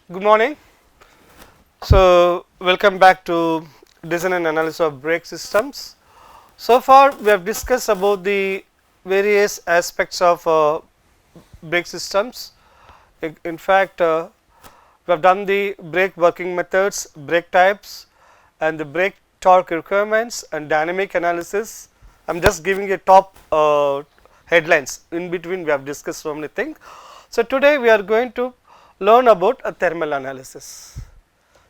Good morning. So, welcome back to design and analysis of brake systems. So far, we have discussed about the various aspects of brake systems. In fact, we have done the brake working methods, brake types, and the brake torque requirements and dynamic analysis. I am just giving a top headlines. In between, we have discussed so many things. So, today we are going to learn about a thermal analysis.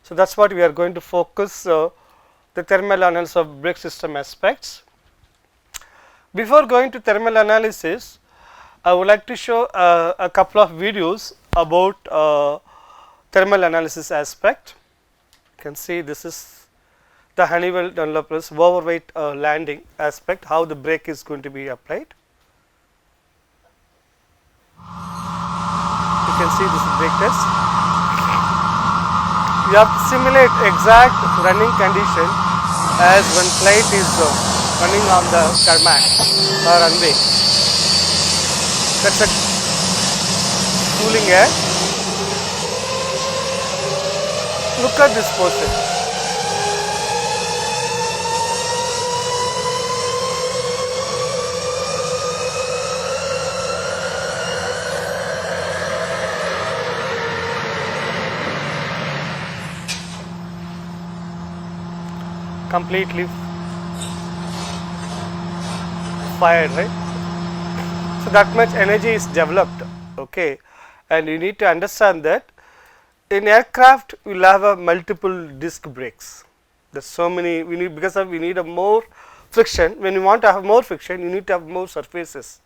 So, that is what we are going to focus the thermal analysis of brake system aspects. Before going to thermal analysis, I would like to show a couple of videos about thermal analysis aspect. You can see this is the Honeywell developers overweight landing aspect, how the brake is going to be applied. You can see this is brake test. You have to simulate exact running condition as when flight is running on the tarmac or runway. That's a cooling air. Look at this portion. Completely fired, right? So, that much energy is developed, okay, and you need to understand that in aircraft we will have a multiple disc brakes. There's so many we need, because we need a more friction. When you want to have more friction, you need to have more surfaces.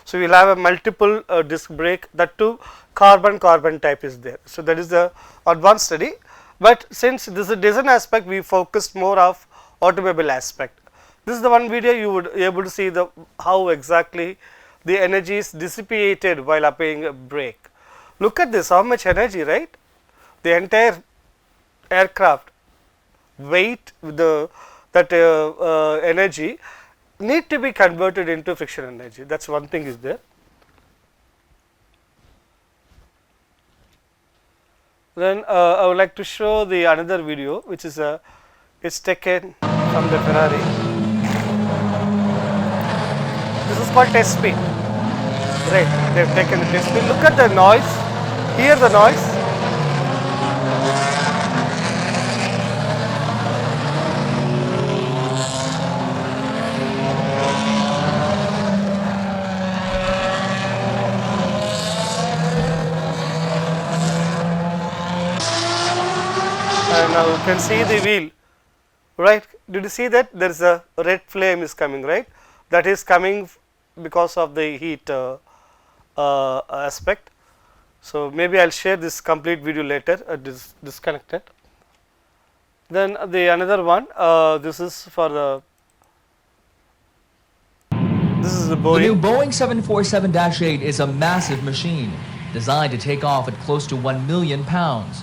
So, we will have a multiple disc brake, that too carbon type is there. So, that is the advanced study, but since this is a design aspect, we focused more of automobile aspect. This is the one video you would be able to see the how exactly the energy is dissipated while applying a brake. Look at this, how much energy, right? The entire aircraft weight with that energy need to be converted into friction energy. That's one thing is there. Then I would like to show the another video, which is it's taken from the Ferrari. This is called test speed, right? They have taken the test speed. Look at the noise, hear the noise. And now you can see the wheel. Right, did you see that there is a red flame is coming, right? That is coming because of the heat aspect. So, maybe I will share this complete video later, disconnected. Then the another one, this is for this is the Boeing. The new Boeing 747-8 is a massive machine designed to take off at close to 1 million pounds.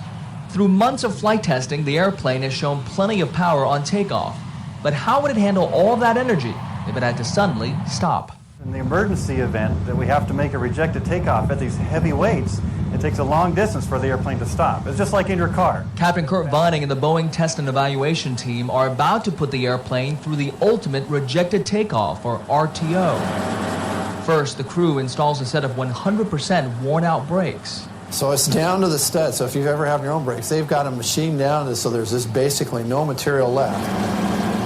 Through months of flight testing, the airplane has shown plenty of power on takeoff. But how would it handle all that energy if it had to suddenly stop? In the emergency event that we have to make a rejected takeoff at these heavy weights, it takes a long distance for the airplane to stop. It's just like in your car. Captain Kurt Vining and the Boeing Test and Evaluation team are about to put the airplane through the ultimate rejected takeoff, or RTO. First, the crew installs a set of 100% worn-out brakes. So it's down to the stud. So if you've ever had your own brakes, they've got a machine down to this, so there's just basically no material left.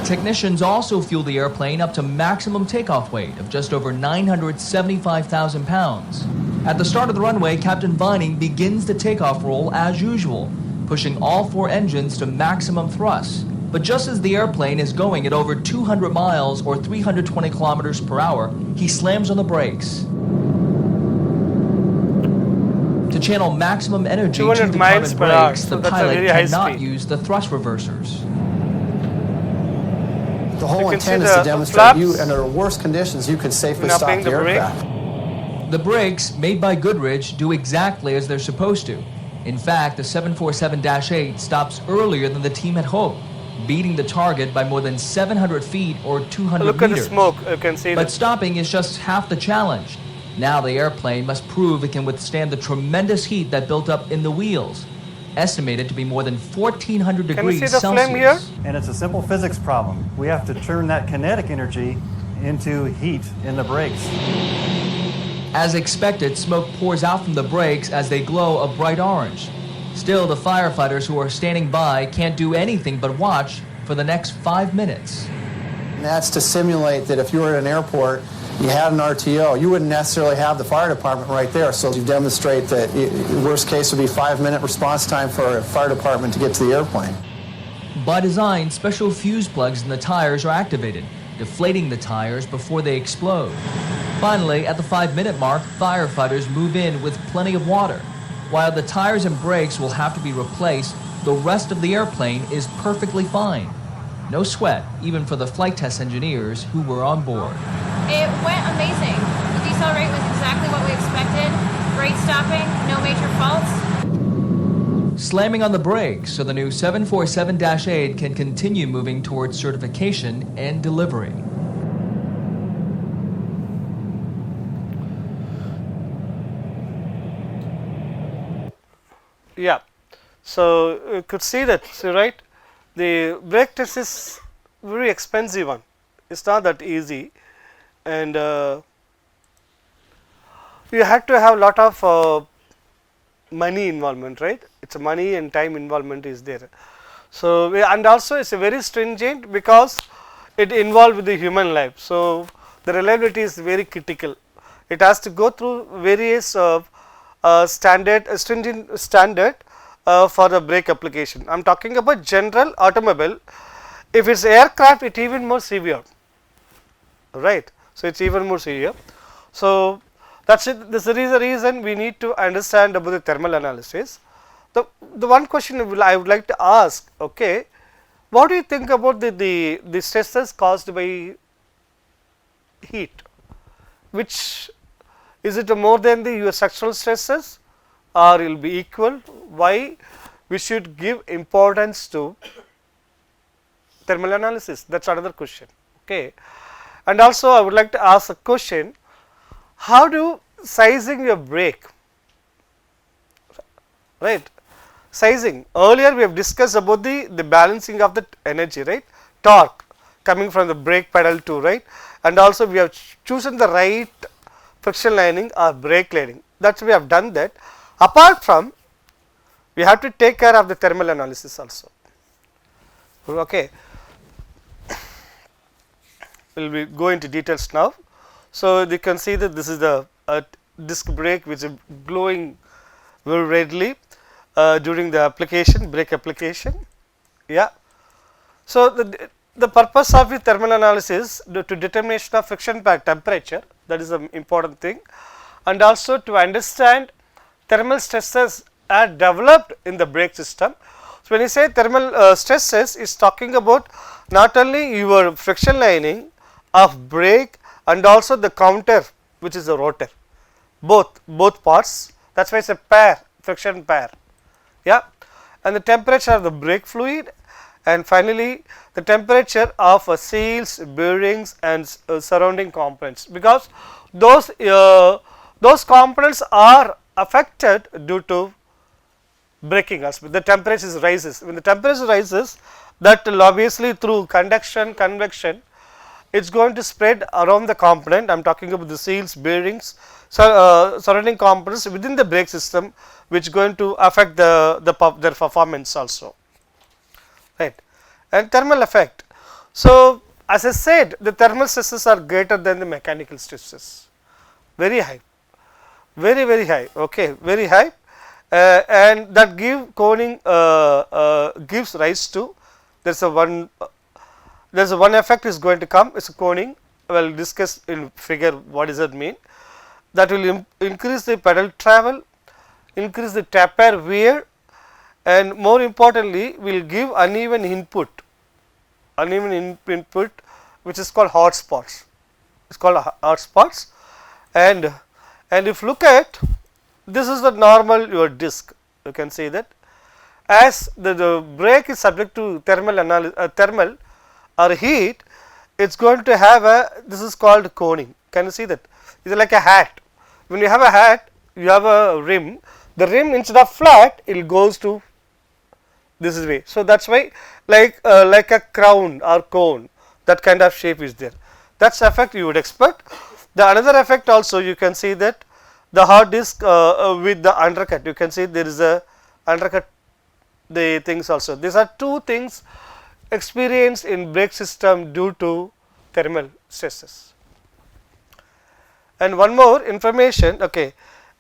Technicians also fuel the airplane up to maximum takeoff weight of just over 975,000 pounds. At the start of the runway, Captain Vining begins the takeoff roll as usual, pushing all 4 engines to maximum thrust. But just as the airplane is going at over 200 miles or 320 kilometers per hour, he slams on the brakes. To channel maximum energy to the carbon brakes, the pilot cannot use the thrust reversers. The whole intent is to demonstrate you, under worst conditions, you could safely stop the aircraft. The brakes, made by Goodrich, do exactly as they're supposed to. In fact, the 747-8 stops earlier than the team had hoped, beating the target by more than 700 feet or 200 Look meters. at the smoke, you can see. But stopping is just half the challenge. Now the airplane must prove it can withstand the tremendous heat that built up in the wheels. estimated to be more than 1400 Can you degrees see the Celsius. flame here? And it's a simple physics problem. We have to turn that kinetic energy into heat in the brakes. As expected, smoke pours out from the brakes as they glow a bright orange. Still, the firefighters who are standing by can't do anything but watch for the next 5 minutes. And that's to simulate that if you were at an airport, you had an RTO, you wouldn't necessarily have the fire department right there. So you demonstrate that worst case would be 5-minute response time for a fire department to get to the airplane. By design, special fuse plugs in the tires are activated, deflating the tires before they explode. Finally, at the 5-minute mark, firefighters move in with plenty of water. While the tires and brakes will have to be replaced, the rest of the airplane is perfectly fine. No sweat, even for the flight test engineers who were on board. It went amazing. The decel rate was exactly what we expected. Great stopping, no major faults. Slamming on the brakes so the new 747-8 can continue moving towards certification and delivery. Yeah. So you could see that, right? The brake test is very expensive one. It's not that easy, and you have to have a lot of money involvement, right? It's a money and time involvement is there. So and also it's a very stringent because it involves with the human life. So the reliability is very critical. It has to go through various stringent standard for the brake application. I am talking about general automobile. If it's aircraft, it's even more severe, right? So it's even more severe. So that's it. This is the reason we need to understand about the thermal analysis. The one question I would like to ask, okay, what do you think about the stresses caused by heat? Which is it more than your structural stresses, or it will be equal? Why we should give importance to thermal analysis? That's another question. Okay, and also I would like to ask a question: how do sizing your brake, right? Sizing, earlier we have discussed about the balancing of the energy, right? Torque coming from the brake pedal to, right? And also we have chosen the right friction lining or brake lining. That's we have done that. Apart from, we have to take care of the thermal analysis also. Okay, we will go into details now. So you can see that this is the disc brake which is glowing very redly during the application, brake application. Yeah. So the purpose of the thermal analysis to determination of friction pad temperature, that is the important thing, and also to understand thermal stresses are developed in the brake system. So when you say thermal stresses, is talking about not only your friction lining of brake and also the counter, which is the rotor, both parts. That's why it's a pair, friction pair. Yeah, and the temperature of the brake fluid, and finally the temperature of seals, bearings, and surrounding components, because those components are affected due to braking aspect. The temperature rises. When the temperature rises, that will obviously through conduction, convection, it's going to spread around the component. I am talking about the seals, bearings, surrounding components within the brake system, which going to affect their performance also, right? And thermal effect. So as I said, the thermal stresses are greater than the mechanical stresses, very high, very high. Okay, very high, and that coning gives rise to there's a one effect is going to come. It's a coning. We will discuss in figure what does that mean. That will increase the pedal travel, increase the taper wear, and more importantly will give uneven input, which is called hot spots. It's called hot spots. And if you look at, this is the normal your disc, you can see that as the brake is subject to thermal or heat, it's going to have this is called coning. Can you see that? It's like a hat. When you have a hat, you have a rim. The rim instead of flat, it goes to this is way. So that's why like a crown or cone, that kind of shape is there. That's effect you would expect. The another effect also you can see that the hard disk with the undercut, you can see there is a undercut the things also. These are two things experienced in brake system due to thermal stresses. And one more information, okay,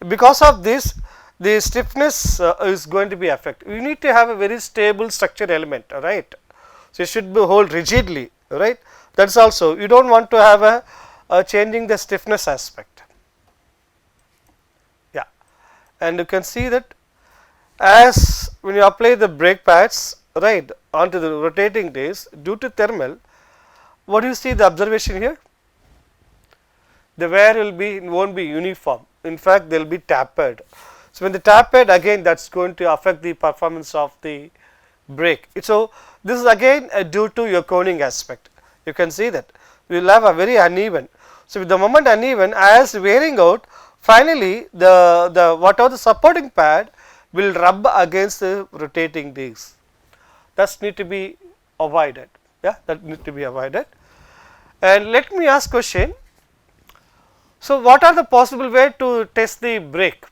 because of this the stiffness is going to be affected. You need to have a very stable structure element, right. So it should be hold rigidly, right. That's also you don't want to have a changing the stiffness aspect. Yeah, and you can see that as when you apply the brake pads, right, onto the rotating disc due to thermal, what do you see the observation here? The wear won't be uniform. In fact, they will be tapered. So when the tapered, again that's going to affect the performance of the brake. So this is again due to your coning aspect. You can see that we will have a very uneven. So with the moment uneven, as wearing out, finally the whatever the supporting pad will rub against the rotating disc. That need to be avoided. Yeah, that need to be avoided. And let me ask question. So what are the possible way to test the brake?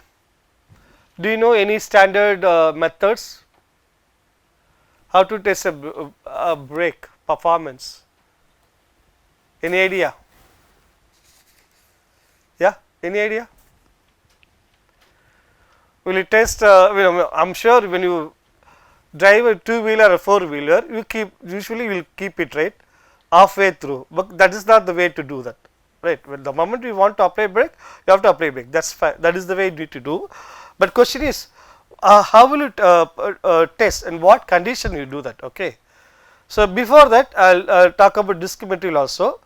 Do you know any standard methods? How to test a brake performance? Any idea? Yeah, any idea? Will you test? I'm sure when you drive a two-wheeler or four-wheeler, you usually will keep it right halfway through, but that is not the way to do that. Right, when the moment you want to apply brake, you have to apply brake. That's fine. That is the way you need to do. But question is, how will you test and what condition you do that? Okay. So before that, I'll talk about disc material also.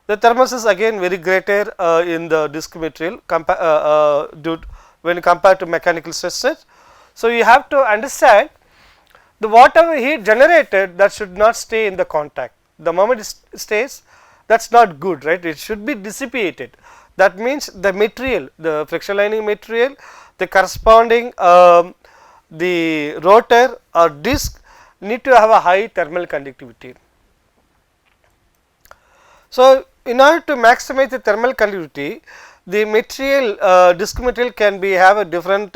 The thermals is again very greater in the disc material when compared to mechanical stresses. So you have to understand the whatever heat generated, that should not stay in the contact. The moment it stays, that's not good, right. It should be dissipated. That means the material, the friction lining material, the corresponding the rotor or disc need to have a high thermal conductivity. So in order to maximize the thermal conductivity, the material disc material can be have a different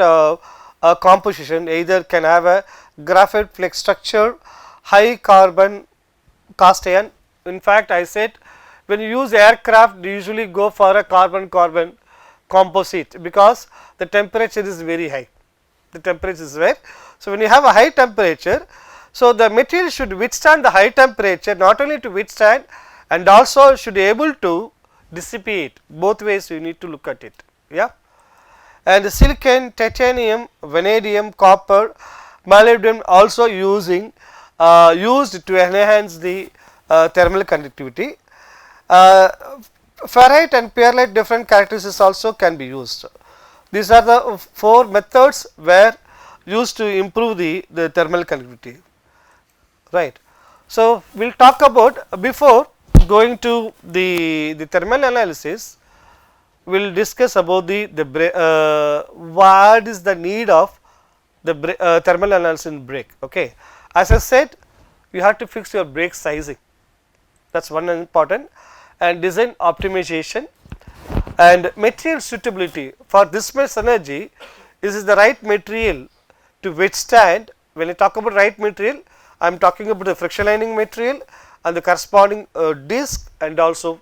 composition, either can have a graphite flex structure, high carbon cast iron. In fact, I said when you use aircraft, you usually go for a carbon-carbon composite because the temperature is very high. The temperature is high. So when you have a high temperature, so the material should withstand the high temperature, not only to withstand and also should be able to dissipate. Both ways you need to look at it. Yeah. And the silicon, titanium, vanadium, copper, molybdenum also used to enhance the thermal conductivity. Ferrite and perlite different characteristics also can be used. These are the four methods were used to improve the thermal conductivity, right. So we will talk about, before going to the thermal analysis, we will discuss about what is the need of the thermal analysis in brake. Okay. As I said, you have to fix your brake sizing, that is one important, and design optimization and material suitability. For this much energy, this is the right material to withstand. When I talk about right material, I am talking about the friction lining material and the corresponding disc and also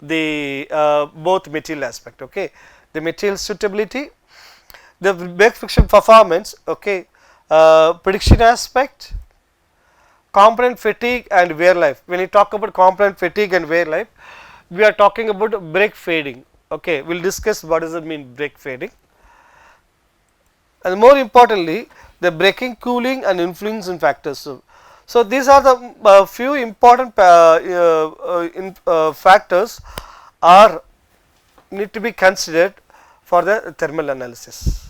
the both material aspect. Okay. The material suitability, the brake friction performance, okay, prediction aspect, component fatigue and wear life. When you talk about component fatigue and wear life, we are talking about brake fading. Okay, we will discuss what does it mean brake fading, and more importantly the braking cooling and influencing factors. So these are the few important factors are need to be considered for the thermal analysis.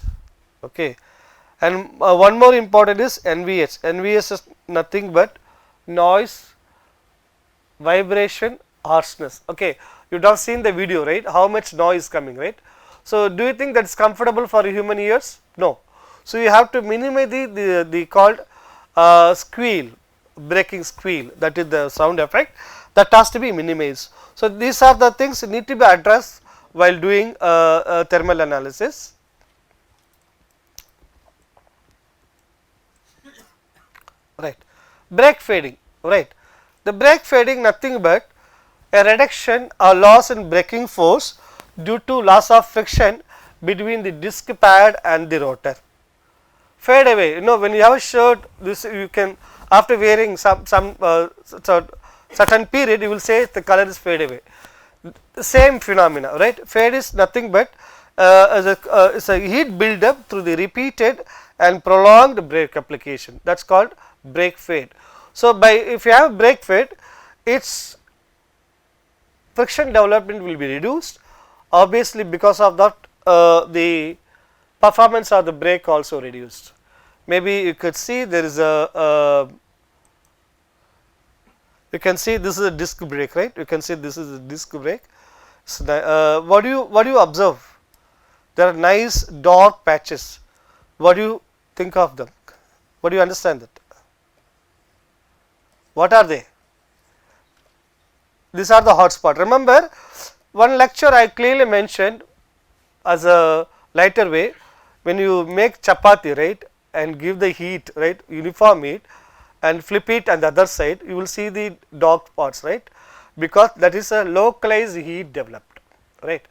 Okay. And one more important is NVS. NVS is nothing but noise, vibration, harshness. Okay, you have seen the video, right? How much noise coming, right? So do you think that is comfortable for human ears? No. So, you have to minimize the called squeal, braking squeal, that is the sound effect that has to be minimized. So, these are the things need to be addressed while doing thermal analysis. Right. Brake fading, right. The brake fading nothing but a reduction or loss in braking force due to loss of friction between the disc pad and the rotor. Fade away, when you have a shirt, this you can, after wearing some certain period, you will say the color is fade away. The same phenomena, right. Fade is nothing but is a heat build up through the repeated and prolonged brake application, that is called brake fade. So, if you have brake fade, its friction development will be reduced, obviously because of that the performance of the brake also reduced. Maybe you could see there is you can see this is a disc brake, right. You can see this is a disc brake. So, what do you observe? There are nice dark patches. What do you think of them? What do you understand that? What are they? These are the hot spot. Remember, one lecture I clearly mentioned as a lighter way, when you make chapati, right, and give the heat, right, uniform heat, and flip it on the other side, you will see the dark spots, right, because that is a localized heat developed, right.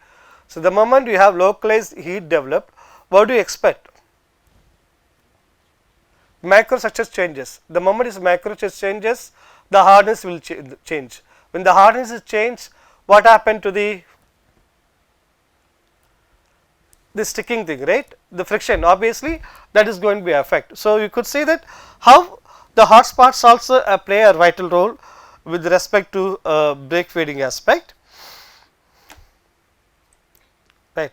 So, the moment you have localized heat developed, what do you expect? Microstructure changes. The moment is microstructure changes, the hardness will change. When the hardness is changed, what happened to the sticking thing, right? The friction, obviously that is going to be affect. So, you could say that how the hot spots also play a vital role with respect to brake fading aspect, right.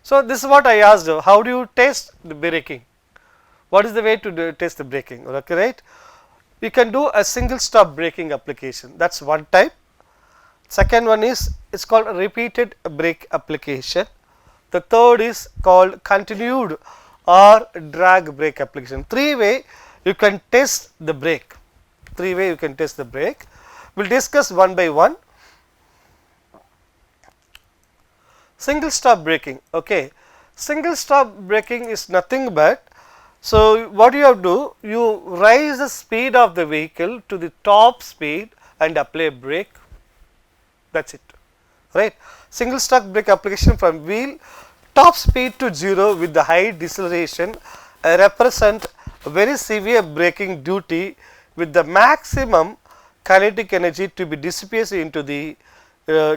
So, this is what I asked, how do you test the braking? What is the way to test the braking, okay, right? You can do a single stop braking application, that is one type. Second one is, it is called a repeated brake application. The third is called continued or drag brake application. Three way you can test the brake, we will discuss one by one. Single stop braking, okay. Single stop braking is nothing but, so what you have to do, you raise the speed of the vehicle to the top speed and apply brake, that is it, right. Single stop brake application from wheel top speed to 0 with the high deceleration represent very severe braking duty with the maximum kinetic energy to be dissipated into the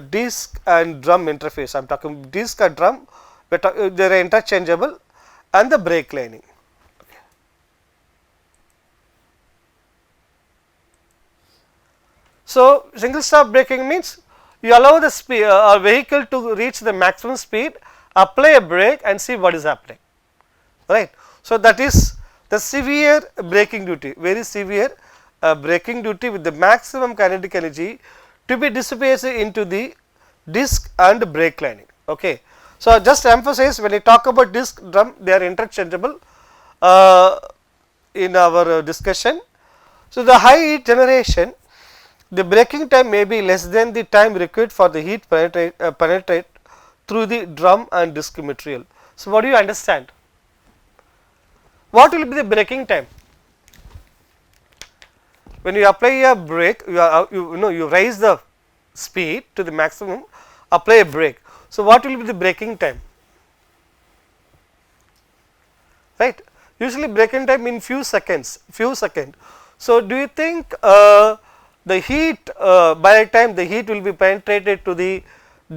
disc and drum interface. I am talking disc and drum, they are interchangeable, and the brake lining. Okay. So, single stop braking means you allow the speed vehicle to reach the maximum speed, apply a brake and see what is happening, right. So, that is the severe braking duty, very severe braking duty with the maximum kinetic energy to be dissipated into the disc and brake lining, okay. So, just emphasize, when you talk about disc, drum, they are interchangeable in our discussion. So, the high heat generation, the braking time may be less than the time required for the heat penetrate through the drum and disc material. So, what do you understand? What will be the braking time? When you apply a brake, you raise the speed to the maximum, apply a brake. So, what will be the braking time? Right? Usually braking time in few seconds. So, do you think the heat by the time the heat will be penetrated to the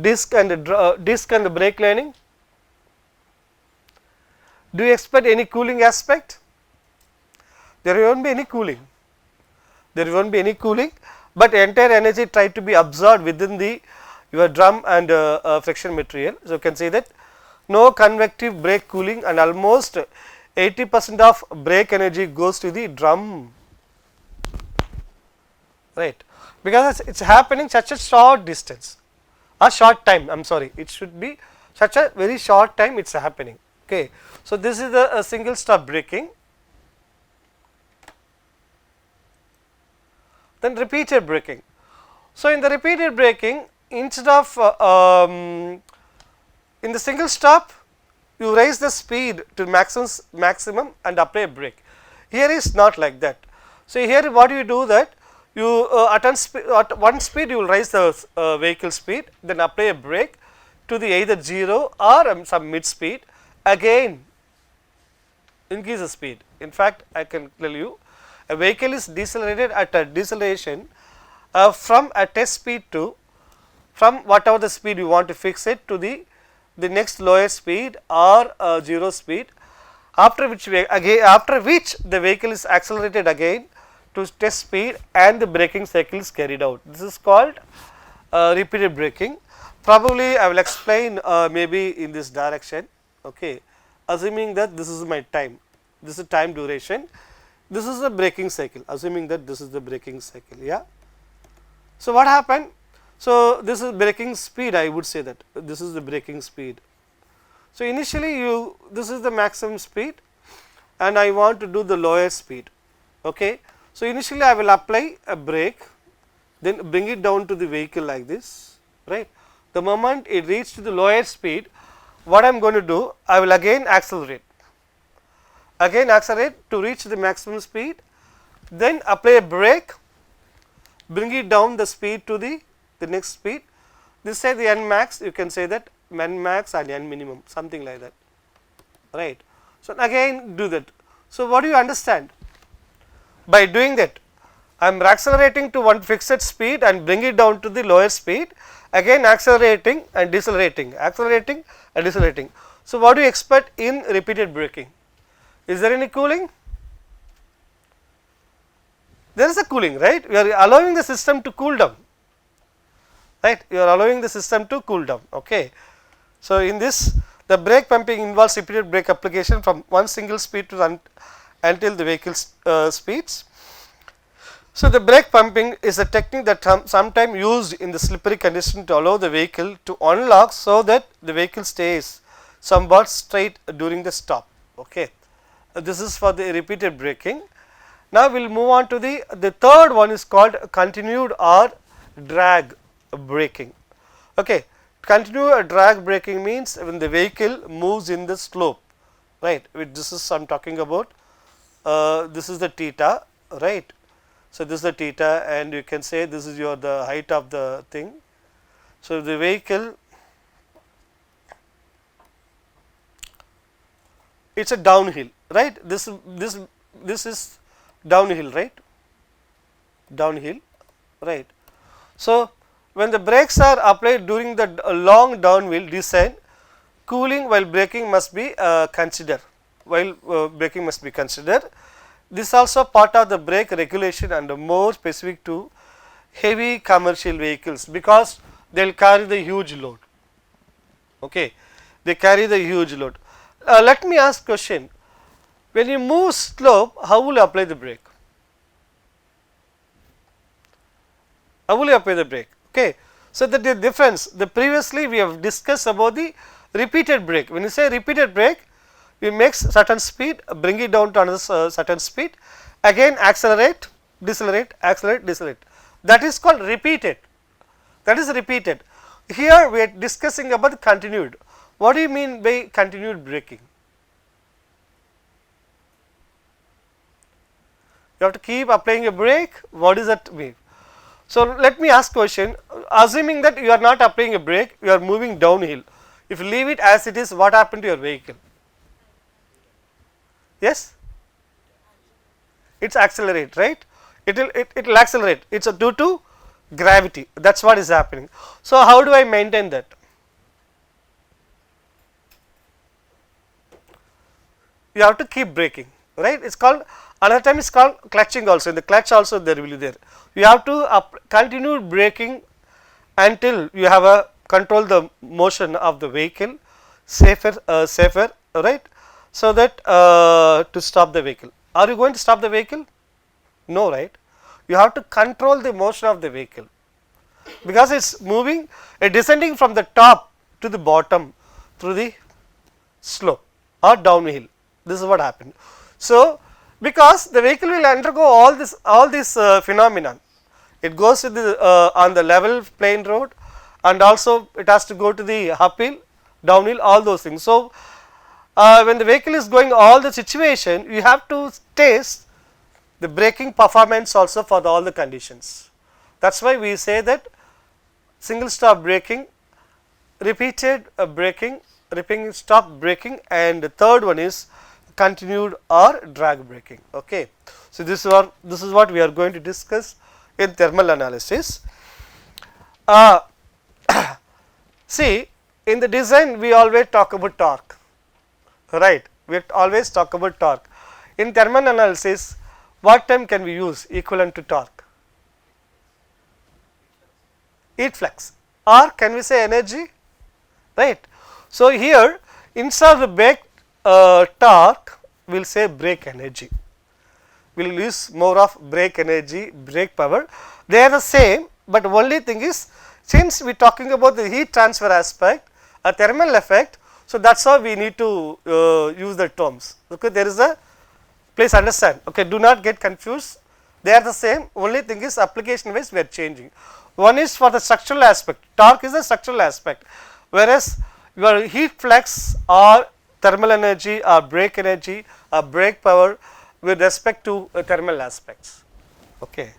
disc and the brake lining? Do you expect any cooling aspect? There won't be any cooling. But entire energy try to be absorbed within your drum and friction material. So, you can say that no convective brake cooling, and almost 80% of brake energy goes to the drum, right, because it is happening such a short distance, a short time, I am sorry, it should be such a very short time it is happening, okay. So, this is the single stop braking. Then repeated braking. So, in the repeated braking, instead of in the single stop, you raise the speed to maximum and apply a brake. Here is not like that. So, here what you do that you at one speed you will raise the vehicle speed, then apply a brake to the either 0 or some mid speed, again increase the speed. In fact, I can tell you a vehicle is decelerated at a deceleration from a test speed to from whatever the speed you want to fix it to the next lower speed or 0 speed, after which the vehicle is accelerated again to test speed and the braking cycle is carried out. This is called repeated braking. Probably I will explain maybe in this direction, okay, assuming that this is my time, this is time duration, this is the braking cycle, assuming that this is the braking cycle. Yeah. So, what happened? So, this is braking speed, I would say that this is the braking speed. So, initially this is the maximum speed and I want to do the lower speed. Okay. So, initially I will apply a brake, then bring it down to the vehicle like this, right. The moment it reaches to the lower speed, what I am going to do, I will again accelerate to reach the maximum speed, then apply a brake, bring it down the speed to the next speed. This side the n max, you can say that n max and n minimum, something like that, right. So, again do that. So, what do you understand? By doing that, I am accelerating to one fixed speed and bring it down to the lower speed, again accelerating and decelerating, accelerating and decelerating. So, what do you expect in repeated braking? Is there any cooling? There is a cooling, right? We are allowing the system to cool down, right? You are allowing the system to cool down. Okay. So, in this, the brake pumping involves repeated brake application from one single speed to until the vehicle speeds. So, the brake pumping is a technique that sometimes used in the slippery condition to allow the vehicle to unlock, so that the vehicle stays somewhat straight during the stop. Okay. This is for the repeated braking. Now, we will move on to the third one is called continued or drag braking. Okay. Continued drag braking means when the vehicle moves in the slope, right. This is I am talking about, this is the theta, right. So, this is the theta and you can say this is the height of the thing. So, the vehicle, it is a downhill, right. This is downhill, right, downhill, right. So, when the brakes are applied during the long downhill descent, cooling while braking must be considered, This is also part of the brake regulation and more specific to heavy commercial vehicles, because they will carry the huge load. Okay. They carry the huge load. Let me ask question, when you move slope, how will you apply the brake? How will you apply the brake? Okay. So, the difference, previously we have discussed about the repeated brake. When you say repeated brake, you make certain speed, bring it down to another certain speed, again accelerate, decelerate, accelerate, decelerate. That is called repeated. That is repeated. Here we are discussing about continued. What do you mean by continued braking? You have to keep applying a brake. What does that mean? So, let me ask question, assuming that you are not applying a brake, you are moving downhill. If you leave it as it is, what happened to your vehicle? Yes? It is accelerate, right? It will accelerate. It is due to gravity. That is what is happening. So, how do I maintain that? You have to keep braking, right? It is called, another time it is called clutching also. In the clutch also there will be there. You have to continue braking until you have a control the motion of the vehicle safer, right. So, that to stop the vehicle. Are you going to stop the vehicle? No, right. You have to control the motion of the vehicle, because it is moving, descending from the top to the bottom through the slope. or downhill. This is what happened. So, because the vehicle will undergo all this phenomenon, it goes to the on the level plain road, and also it has to go to the uphill, downhill, all those things. So, when the vehicle is going all the situation, you have to test the braking performance also for all the conditions. That is why we say that single stop braking, repeated braking, repeating stop braking, and the third one is continued or drag braking. Okay. So, this is what we are going to discuss in thermal analysis. See, in the design we always talk about torque, right? We always talk about torque. In thermal analysis, what term can we use equivalent to torque? Heat flux, or can we say energy, right? So, here instead of the brake torque, we will say brake energy. We will use more of brake energy, brake power. They are the same, but only thing is, since we are talking about the heat transfer aspect, a thermal effect, so that is how we need to use the terms. Okay, there is a, please understand, okay, do not get confused, they are the same, only thing is application wise we are changing. One is for the structural aspect, torque is a structural aspect, whereas your heat flux or thermal energy or brake energy or brake power with respect to thermal aspects. Okay.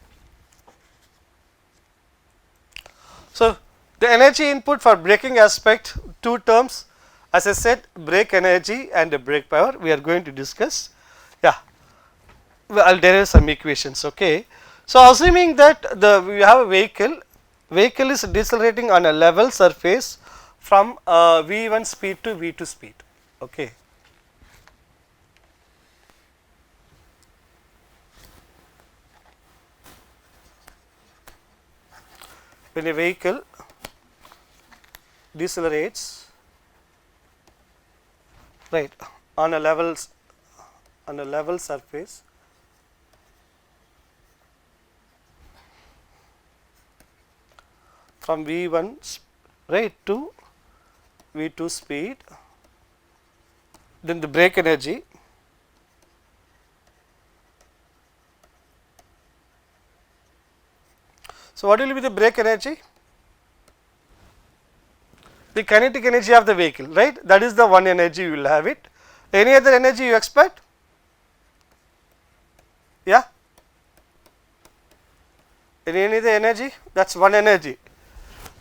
So, the energy input for braking aspect, two terms, as I said, brake energy and the brake power we are going to discuss. Yeah, I will derive some equations. Okay. So, assuming that we have a vehicle is decelerating on a level surface from V1 speed to V2 speed. Okay. When a vehicle decelerates, right, on a level surface from V1 right to V2 speed, then the brake energy so what will be the brake energy? The kinetic energy of the vehicle, right, that is the one energy you will have it. Any other energy you expect? Yeah, any other energy, that is one energy,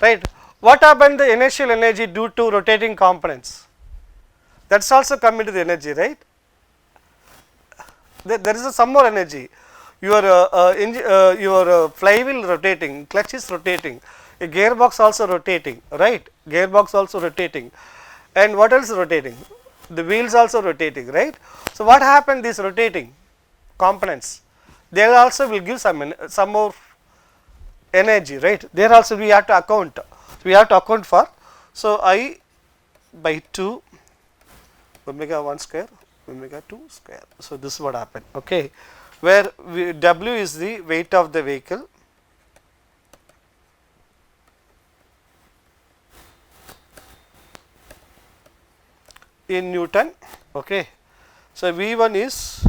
right. What happened the initial energy due to rotating components, that is also come into the energy, right. There is some more energy, your flywheel rotating, clutch is rotating, a gearbox also rotating, right, gearbox also rotating, and what else rotating, the wheels also rotating, right. So, what happened these rotating components, they also will give some more energy, right, there also we have to account, for. So, I by 2 omega 1 square omega 2 square. So, this is what happened, okay, where W is the weight of the vehicle, in Newton. Okay. So, V1 is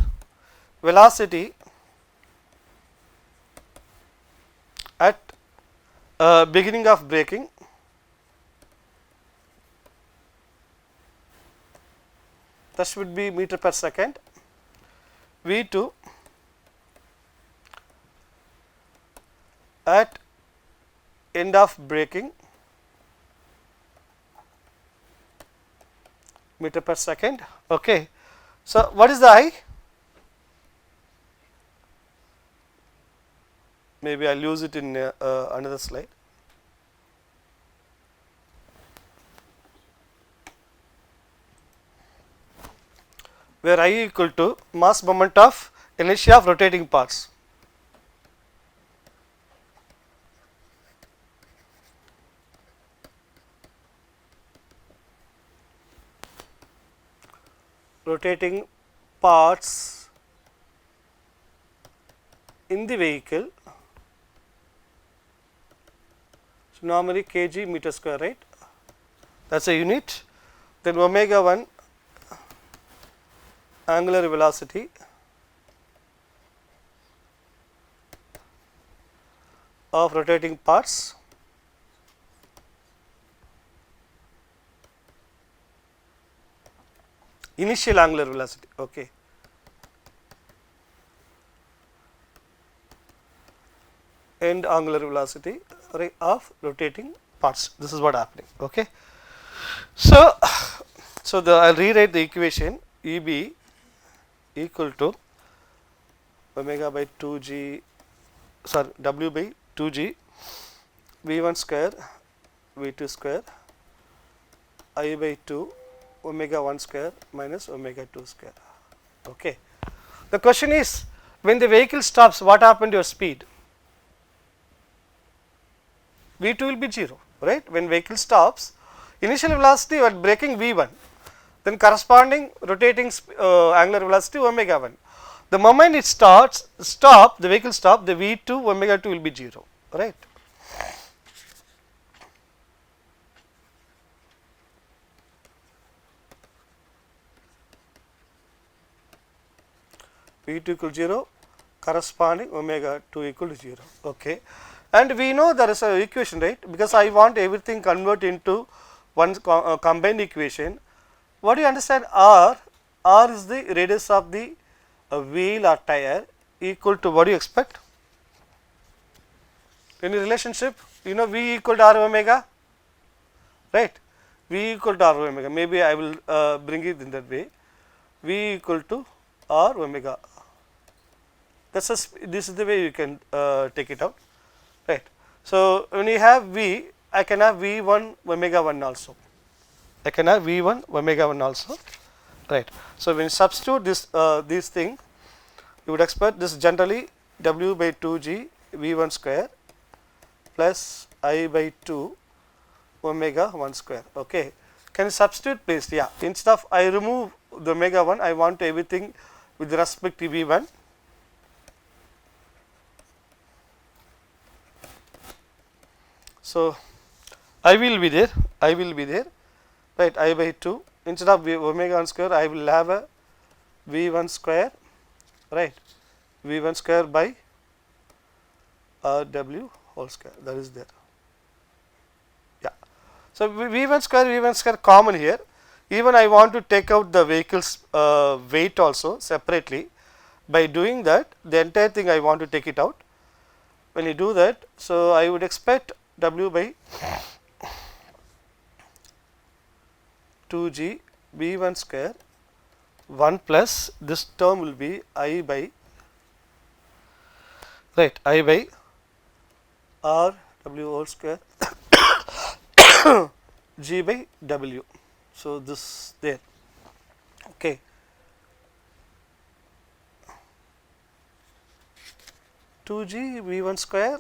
velocity at beginning of braking, that should be meter per second. V2 at end of braking, meter per second. Okay. So, what is the I? Maybe I will use it in another slide. Where I equal to mass moment of inertia of rotating parts. Rotating parts in the vehicle. So, normally kg meter square, right, that is a unit. Then omega 1 angular velocity of rotating parts initial angular velocity, okay. End angular velocity of rotating parts. This is what happening, okay. So, I'll rewrite the equation EB equal to omega by 2g, sorry, W by 2g V1 square V2 square I by 2 omega 1 square minus omega 2 square, okay. The question is, when the vehicle stops, what happened to your speed? V2 will be 0, right. When vehicle stops, initial velocity you are braking V1, then corresponding rotating angular velocity omega 1. The moment it starts, the vehicle stop, the V2 omega 2 will be 0, right. V2 equal 0, corresponding omega 2 equal to 0, okay. And we know there is a equation, right, because I want everything convert into one combined equation. What do you understand? R is the radius of the wheel or tire, equal to, what do you expect? Any relationship? You know V equal to R omega, right. V equal to R omega, maybe I will bring it in that way. V equal to R omega, this is the way you can take it out, right. So, when you have V, I can have V1 omega 1 also, I can have V1 omega 1 also, right. So, when you substitute this thing, you would expect this generally W by 2g V1 square plus I by 2 omega 1 square, okay. Can you substitute please? Yeah, instead of I remove the omega 1, I want everything with respect to V1. So, I will be there, right, I by 2, instead of omega 1 square, I will have a V1 square, right, V1 square by W whole square, that is there, yeah. So, V1 square common here, even I want to take out the vehicle's weight also separately. By doing that, the entire thing I want to take it out. When you do that, so I would expect W by 2g V1 square 1 plus this term will be I by, right, I by R W whole square G by W. So, this there, okay. 2g V1 square,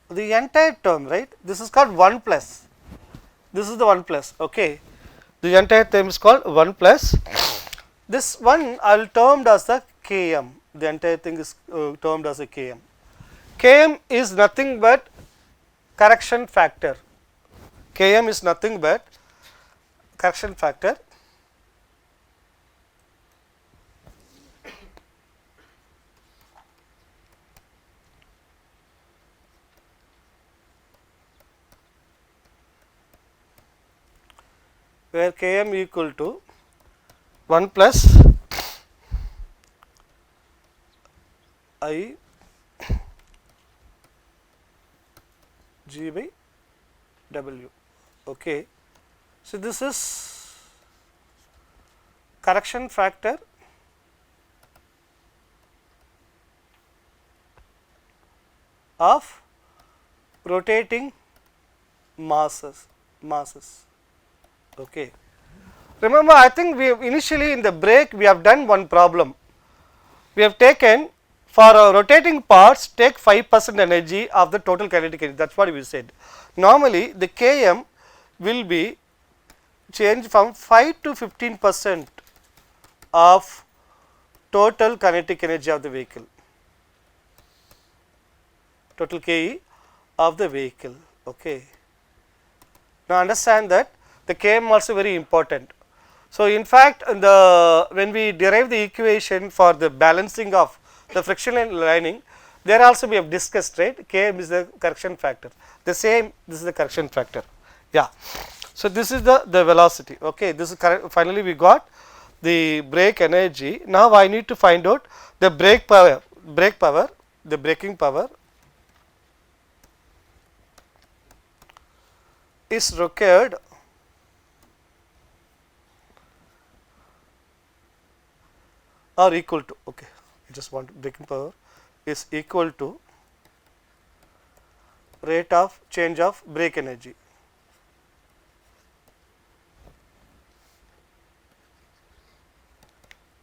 the entire term, right, this is called 1 plus, this is the 1 plus, okay. The entire term is called 1 plus, this one I will termed as the Km, the entire thing is termed as a Km. Km is nothing but correction factor, Km is nothing but correction factor, where Km equal to 1 plus I G by W, okay. So, this is correction factor of rotating masses, okay. Remember, I think we have initially in the break we have done one problem. We have taken for rotating parts, take 5% energy of the total kinetic energy, that is what we said. Normally, the Km will be changed from 5 to 15% of total kinetic energy of the vehicle, total Ke of the vehicle, okay. Now, understand that the Km also very important. So, in fact, when we derive the equation for the balancing of the frictional lining, there also we have discussed, right, Km is the correction factor, the same, this is the correction factor, yeah. So, this is the velocity, okay. This is finally we got the brake energy. Now, I need to find out the brake power, the braking power is required or equal to, okay, I just want braking power is equal to rate of change of brake energy.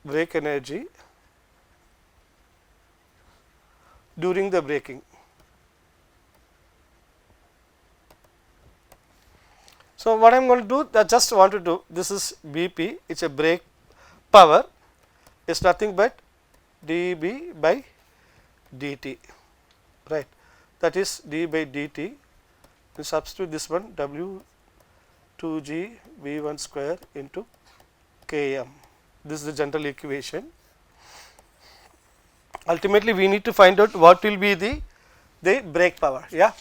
Brake energy during the braking. So, what I am going to do, I just want to do, this is BP, it is a brake power, is nothing but dB by dt, right, that is d by dt, we substitute this one W 2G V1 square into Km. This is the general equation. Ultimately, we need to find out what will be the brake power, yeah.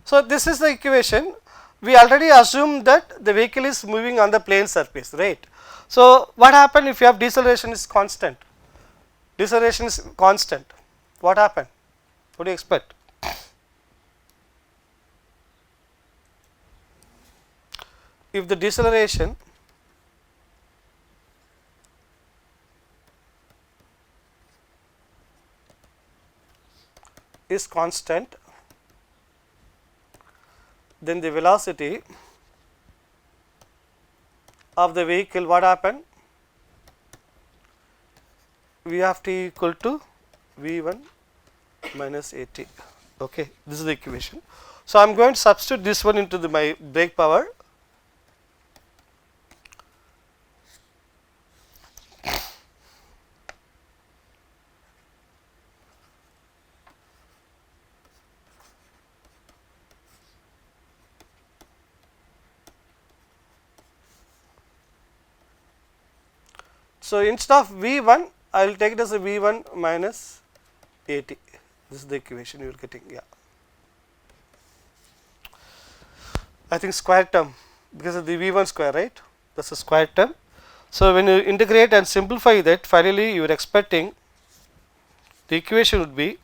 So, this is the equation. We already assumed that the vehicle is moving on the plane surface, right. So, what happens if you have deceleration is constant? Deceleration is constant. What happened? What do you expect? If the deceleration is constant, then the velocity of the vehicle, what happened? V of t equal to V1 minus AT, okay. This is the equation. So, I am going to substitute this one into my brake power. So, instead of V1, I will take it as a V1 minus AT. This is the equation you are getting, yeah. I think square term, because of the V1 square, right, that is a square term. So, when you integrate and simplify that, finally, you are expecting the equation would be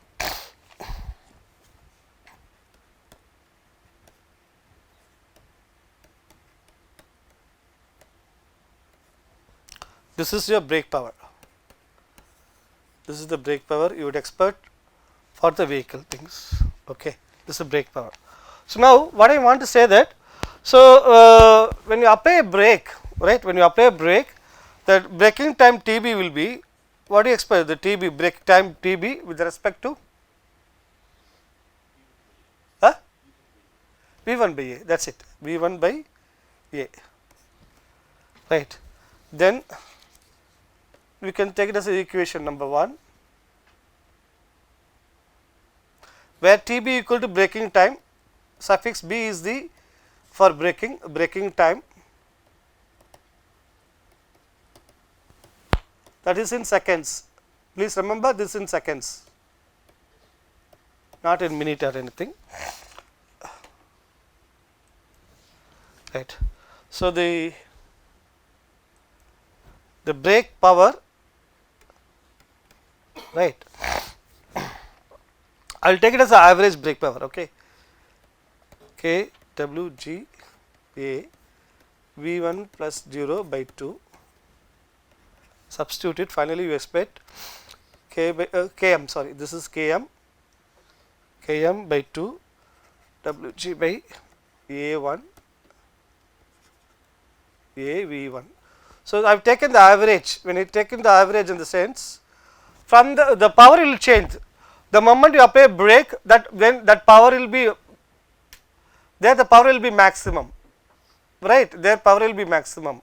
this is your brake power. This is the brake power you would expect for the vehicle things, okay. This is brake power. So, now what I want to say that, so when you apply a brake, right, when you apply a brake, the braking time TB will be, what do you expect, the TB, brake time TB with respect to V1 by A, that is it, V1 by A, right. Then we can take it as equation number 1, where TB equal to braking time, suffix B is the for braking time, that is in seconds. Please remember this in seconds, not in minute or anything, right. So, the brake power, right, I will take it as the average brake power, okay, K W G A V1 plus 0 by 2, substitute it, finally you expect K by Km, sorry, this is Km by 2 Wg by A1 A V1. So, I have taken the average. When I taken the average in the sense, from the power will change. The moment you apply brake, then that power will be there, the power will be maximum, right, there power will be maximum,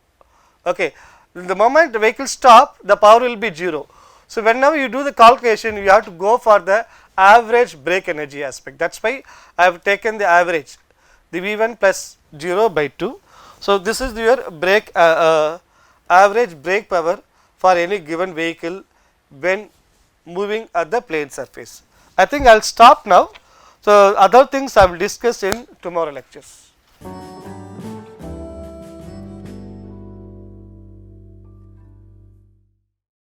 okay. The moment the vehicle stop, the power will be 0. So, whenever you do the calculation, you have to go for the average brake energy aspect. That is why I have taken the average, the V1 plus 0 by 2. So, this is your brake average brake power for any given vehicle when moving at the plane surface. I think I will stop now. So, other things I will discuss in tomorrow lectures.